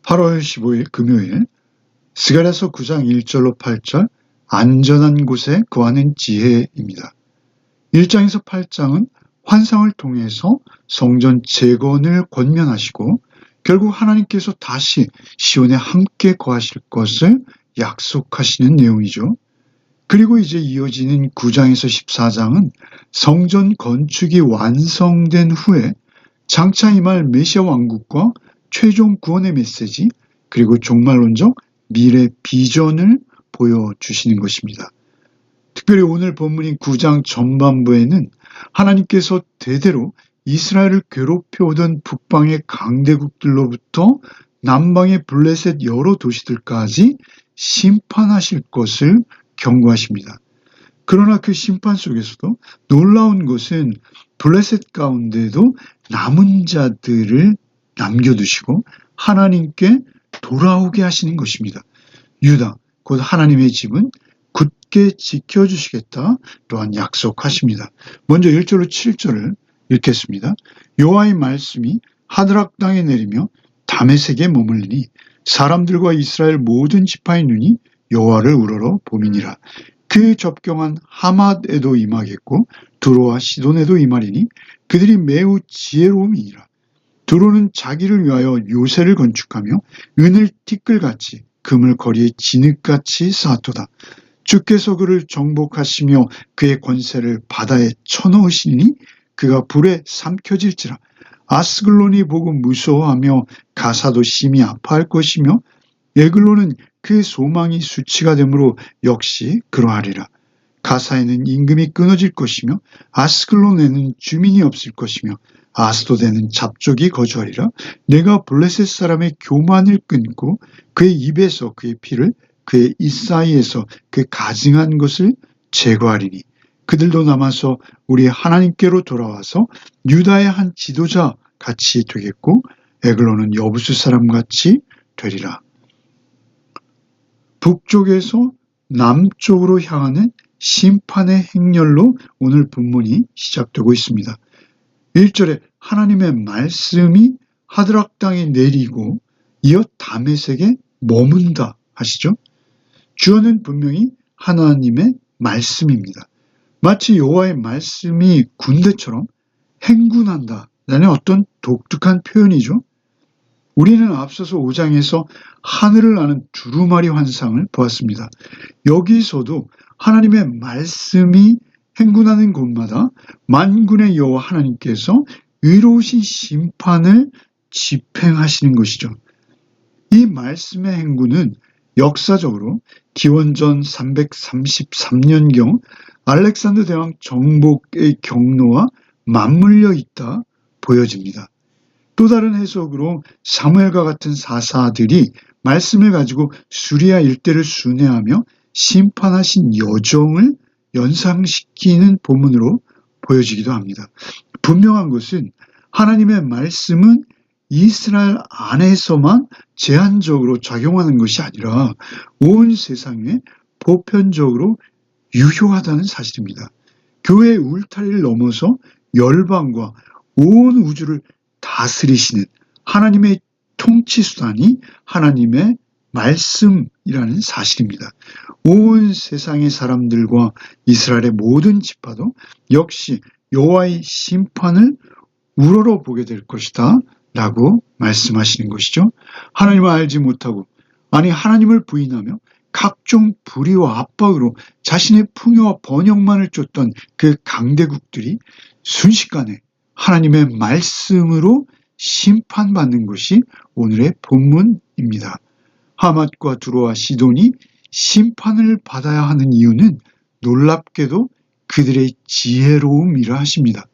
8월 15일 금요일 스가랴서 9장 1절로 8절 안전한 곳에 거하는 지혜입니다. 1장에서 8장은 환상을 통해서 성전 재건을 권면하시고 결국 하나님께서 다시 시온에 함께 거하실 것을 약속하시는 내용이죠. 그리고 이제 이어지는 9장에서 14장은 성전 건축이 완성된 후에 장차 임할 메시아 왕국과 최종 구원의 메시지 그리고 종말론적 미래 비전을 보여주시는 것입니다. 특별히 오늘 본문인 9장 전반부에는 하나님께서 대대로 이스라엘을 괴롭혀오던 북방의 강대국들로부터 남방의 블레셋 여러 도시들까지 심판하실 것을 경고하십니다. 그러나 그 심판 속에서도 놀라운 것은 블레셋 가운데도 남은 자들을 남겨두시고 하나님께 돌아오게 하시는 것입니다. 유다, 곧 하나님의 집은 굳게 지켜주시겠다 또한 약속하십니다. 먼저 1절로 7절을 읽겠습니다. 여호와의 말씀이 하드락 땅에 내리며 다메섹에 머물리니 사람들과 이스라엘 모든 지파의 눈이 여호와를 우러러 봄이니라. 그 접경한 하맛에도 임하겠고 두로와 시돈에도 임하리니 그들이 매우 지혜로움이니라. 두로는 자기를 위하여 요새를 건축하며 은을 티끌같이 금을 거리에 진흙같이 쌓았도다. 주께서 그를 정복하시며 그의 권세를 바다에 쳐넣으시니 그가 불에 삼켜질지라. 아스글론이 보고 무서워하며 가사도 심히 아파할 것이며 에글론은 그 소망이 수치가 되므로 역시 그러하리라. 가사에는 임금이 끊어질 것이며 아스글론에는 주민이 없을 것이며 아스도데는 잡족이 거주하리라. 내가 블레셋 사람의 교만을 끊고 그의 입에서 그의 피를 그의 입 사이에서 그 가증한 것을 제거하리니 그들도 남아서 우리 하나님께로 돌아와서 유다의 한 지도자 같이 되겠고 에글론은 여부수 사람 같이 되리라. 북쪽에서 남쪽으로 향하는 심판의 행렬로 오늘 본문이 시작되고 있습니다. 1절에 하나님의 말씀이 하드락 땅에 내리고 이어 다메섹에 머문다 하시죠. 주어는 분명히 하나님의 말씀입니다. 마치 여호와의 말씀이 군대처럼 행군한다라는 어떤 독특한 표현이죠. 우리는 앞서서 5장에서 하늘을 나는 두루마리 환상을 보았습니다. 여기서도 하나님의 말씀이 행군하는 곳마다 만군의 여호와 하나님께서 의로우신 심판을 집행하시는 것이죠. 이 말씀의 행군은 역사적으로 기원전 333년경 알렉산더 대왕 정복의 경로와 맞물려 있다 보여집니다. 또 다른 해석으로 사무엘과 같은 사사들이 말씀을 가지고 수리아 일대를 순회하며 심판하신 여정을 연상시키는 본문으로 보여지기도 합니다. 분명한 것은 하나님의 말씀은 이스라엘 안에서만 제한적으로 작용하는 것이 아니라 온 세상에 보편적으로 유효하다는 사실입니다. 교회의 울타리를 넘어서 열방과 온 우주를 다스리시는 하나님의 통치 수단이 하나님의 말씀이라는 사실입니다. 온 세상의 사람들과 이스라엘의 모든 지파도 역시 여호와의 심판을 우러러보게 될 것이다 라고 말씀하시는 것이죠. 하나님을 알지 못하고 하나님을 부인하며 각종 불의와 압박으로 자신의 풍요와 번영만을 쫓던 그 강대국들이 순식간에 하나님의 말씀으로 심판받는 것이 오늘의 본문입니다. 하맛과 두로와 시돈이 심판을 받아야 하는 이유는 놀랍게도 그들의 지혜로움이라 하십니다.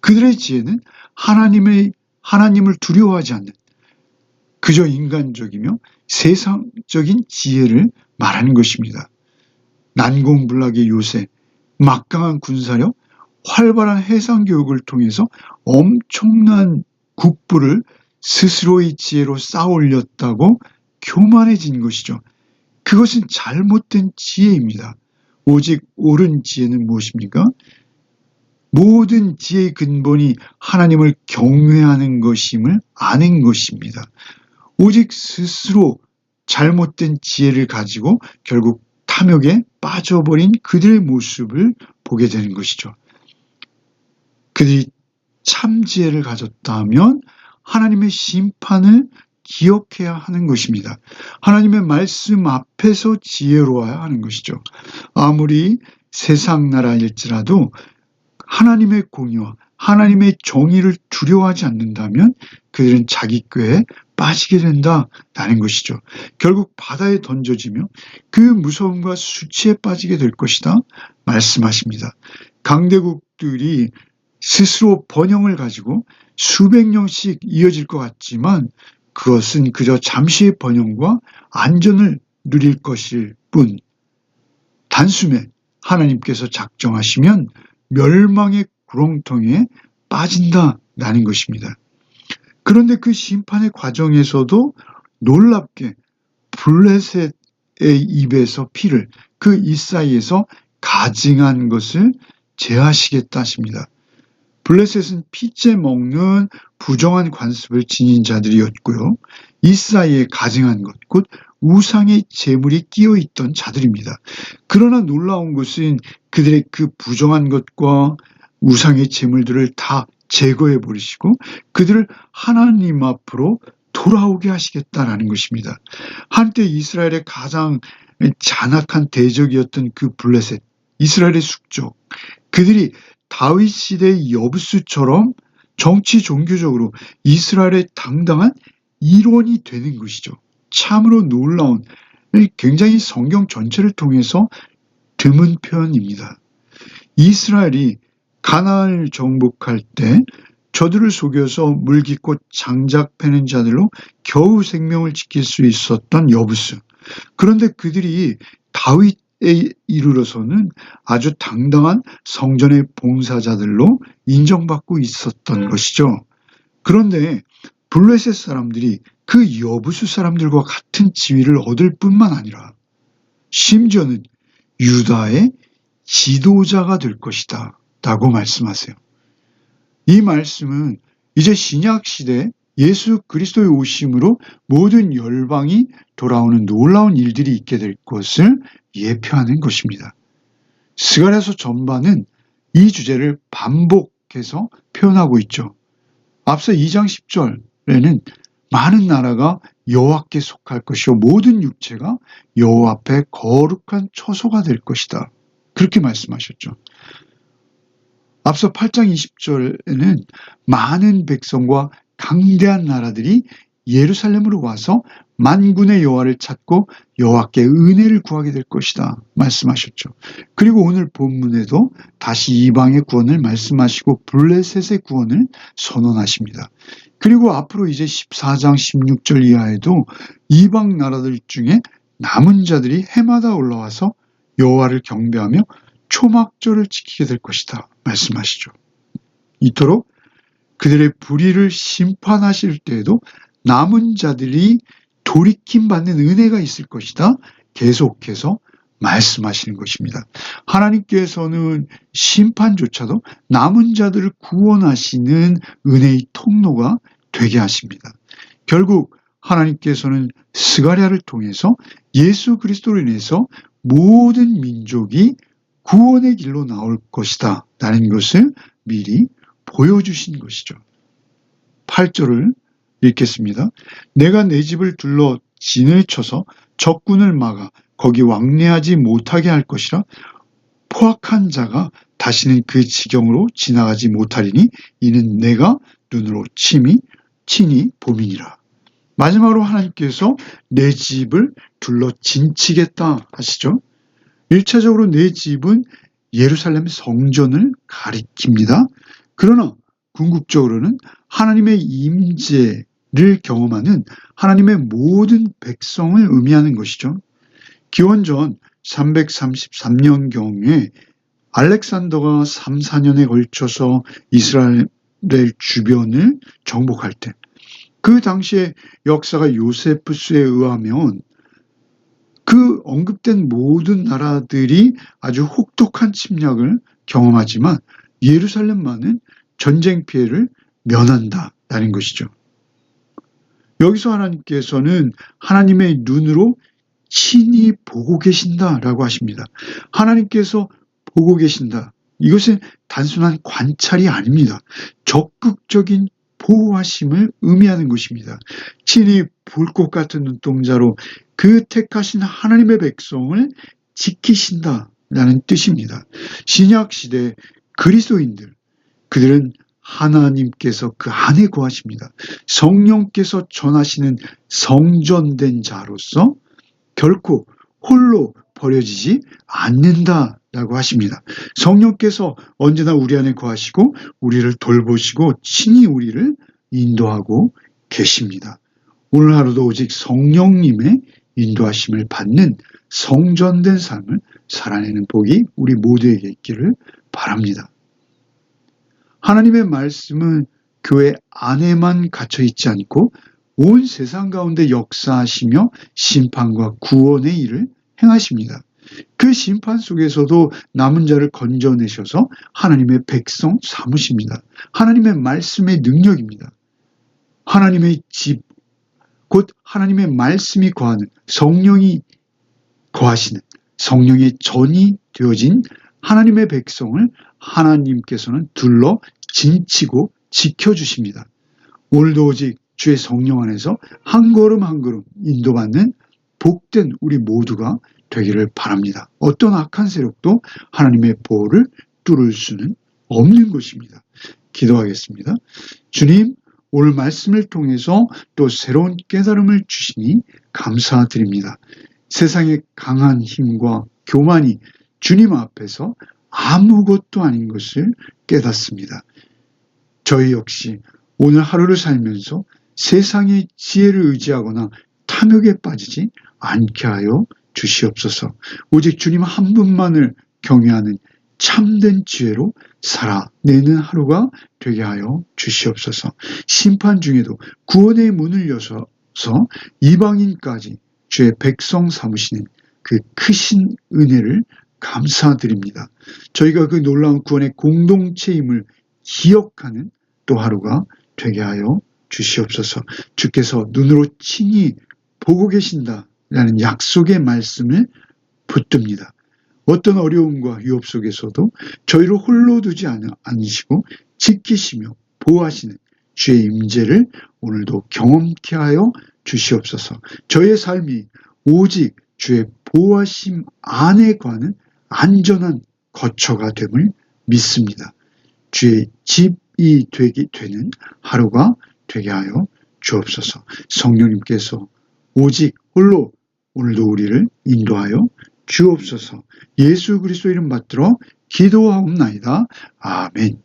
그들의 지혜는 하나님을 두려워하지 않는 그저 인간적이며 세상적인 지혜를 말하는 것입니다. 난공불락의 요새, 막강한 군사력, 활발한 해상교육을 통해서 엄청난 국부를 스스로의 지혜로 쌓아올렸다고 교만해진 것이죠. 그것은 잘못된 지혜입니다. 오직 옳은 지혜는 무엇입니까? 모든 지혜의 근본이 하나님을 경외하는 것임을 아는 것입니다. 오직 스스로 잘못된 지혜를 가지고 결국 탐욕에 빠져버린 그들의 모습을 보게 되는 것이죠. 그들이 참 지혜를 가졌다면 하나님의 심판을 기억해야 하는 것입니다. 하나님의 말씀 앞에서 지혜로워야 하는 것이죠. 아무리 세상 나라일지라도 하나님의 공의와 하나님의 정의를 두려워하지 않는다면 그들은 자기 꾀에 빠지게 된다는 것이죠. 결국 바다에 던져지며 그 무서움과 수치에 빠지게 될 것이다 말씀하십니다. 강대국들이 스스로 번영을 가지고 수백 년씩 이어질 것 같지만 그것은 그저 잠시의 번영과 안전을 누릴 것일 뿐, 단숨에 하나님께서 작정하시면 멸망의 구렁텅이에 빠진다라는 것입니다. 그런데 그 심판의 과정에서도 놀랍게 블레셋의 입에서 피를 그 이사이에서 가증한 것을 제하시겠다 하십니다. 블레셋은 피째 먹는 부정한 관습을 지닌 자들이었고요. 이사이에 가증한 것, 곧 우상의 제물이 끼어 있던 자들입니다. 그러나 놀라운 것은 그들의 그 부정한 것과 우상의 제물들을 다 제거해 버리시고 그들을 하나님 앞으로 돌아오게 하시겠다라는 것입니다. 한때 이스라엘의 가장 잔악한 대적이었던 그 블레셋, 이스라엘의 숙적, 그들이 다윗 시대의 여부수처럼 정치 종교적으로 이스라엘의 당당한 일원이 되는 것이죠. 참으로 놀라운, 굉장히 성경 전체를 통해서 드문 표현입니다. 이스라엘이 가나안을 정복할 때 저들을 속여서 물깃고 장작 패는 자들로 겨우 생명을 지킬 수 있었던 여부수. 그런데 그들이 다윗에 이르러서는 아주 당당한 성전의 봉사자들로 인정받고 있었던 것이죠. 그런데 블레셋 사람들이 그 여부수 사람들과 같은 지위를 얻을 뿐만 아니라 심지어는 유다의 지도자가 될 것이다 라고 말씀하세요. 이 말씀은 이제 신약 시대 예수 그리스도의 오심으로 모든 열방이 돌아오는 놀라운 일들이 있게 될 것을 예표하는 것입니다. 스가랴서 전반은 이 주제를 반복해서 표현하고 있죠. 앞서 2장 10절에는 많은 나라가 여호와께 속할 것이요 모든 육체가 여호와 앞에 거룩한 처소가 될 것이다. 그렇게 말씀하셨죠. 앞서 8장 20절에는 많은 백성과 강대한 나라들이 예루살렘으로 와서 만군의 여호와를 찾고 여호와께 은혜를 구하게 될 것이다 말씀하셨죠. 그리고 오늘 본문에도 다시 이방의 구원을 말씀하시고 블레셋의 구원을 선언하십니다. 그리고 앞으로 이제 14장 16절 이하에도 이방 나라들 중에 남은 자들이 해마다 올라와서 여호와를 경배하며 초막절을 지키게 될 것이다 말씀하시죠. 이토록 그들의 불의를 심판하실 때에도 남은 자들이 돌이킴받는 은혜가 있을 것이다 계속해서 말씀하시는 것입니다. 하나님께서는 심판조차도 남은 자들을 구원하시는 은혜의 통로가 되게 하십니다. 결국 하나님께서는 스가랴를 통해서 예수 그리스도로 인해서 모든 민족이 구원의 길로 나올 것이다 라는 것을 미리 보여주신 것이죠. 8절을 읽겠습니다. 내가 내 집을 둘러 진을 쳐서 적군을 막아 거기 왕래하지 못하게 할 것이라 포악한 자가 다시는 그 지경으로 지나가지 못하리니 이는 내가 눈으로 친히 봄이니라. 마지막으로 하나님께서 내 집을 둘러 진치겠다 하시죠. 1차적으로 내 집은 예루살렘 성전을 가리킵니다. 그러나 궁극적으로는 하나님의 임재를 경험하는 하나님의 모든 백성을 의미하는 것이죠. 기원전 333년경에 알렉산더가 3, 4년에 걸쳐서 이스라엘 주변을 정복할 때 그 당시의 역사가 요세푸스에 의하면 그 언급된 모든 나라들이 아주 혹독한 침략을 경험하지만 예루살렘만은 전쟁 피해를 면한다라는 것이죠. 여기서 하나님께서는 하나님의 눈으로 친히 보고 계신다라고 하십니다. 하나님께서 보고 계신다. 이것은 단순한 관찰이 아닙니다. 적극적인 보호하심을 의미하는 것입니다. 친히 볼 것 같은 눈동자로 그 택하신 하나님의 백성을 지키신다라는 뜻입니다. 신약 시대 그리스도인들, 그들은 하나님께서 그 안에 거하십니다. 성령께서 전하시는 성전된 자로서 결코 홀로 버려지지 않는다라고 하십니다. 성령께서 언제나 우리 안에 거하시고 우리를 돌보시고 친히 우리를 인도하고 계십니다. 오늘 하루도 오직 성령님의 인도하심을 받는 성전된 삶을 살아내는 복이 우리 모두에게 있기를 바랍니다. 하나님의 말씀은 교회 안에만 갇혀 있지 않고 온 세상 가운데 역사하시며 심판과 구원의 일을 행하십니다. 그 심판 속에서도 남은 자를 건져내셔서 하나님의 백성 삼으십니다. 하나님의 말씀의 능력입니다. 하나님의 집, 곧 하나님의 말씀이 거하는, 성령이 거하시는, 성령의 전이 되어진 하나님의 백성을 하나님께서는 둘러 진치고 지켜주십니다. 오늘도 오직 주의 성령 안에서 한 걸음 한 걸음 인도받는 복된 우리 모두가 되기를 바랍니다. 어떤 악한 세력도 하나님의 보호를 뚫을 수는 없는 것입니다. 기도하겠습니다. 주님, 오늘 말씀을 통해서 또 새로운 깨달음을 주시니 감사드립니다. 세상의 강한 힘과 교만이 주님 앞에서 아무것도 아닌 것을 깨닫습니다. 저희 역시 오늘 하루를 살면서 세상의 지혜를 의지하거나 탐욕에 빠지지 않게 하여 주시옵소서. 오직 주님 한 분만을 경외하는 참된 지혜로 살아내는 하루가 되게 하여 주시옵소서. 심판 중에도 구원의 문을 여셔서 이방인까지 주의 백성 삼으시는 그 크신 은혜를 감사드립니다. 저희가 그 놀라운 구원의 공동체임을 기억하는 또 하루가 되게 하여 주시옵소서. 주께서 눈으로 친히 보고 계신다라는 약속의 말씀을 붙듭니다. 어떤 어려움과 위협 속에서도 저희를 홀로 두지 않으시고 지키시며 보호하시는 주의 임재를 오늘도 경험케 하여 주시옵소서. 저의 삶이 오직 주의 보호하심 안에 거하는 안전한 거처가 됨을 믿습니다. 주의 집이 되는 하루가 되게 하여 주옵소서. 성령님께서 오직 홀로 오늘도 우리를 인도하여 주옵소서. 예수 그리스도 이름 받들어 기도하옵나이다. 아멘.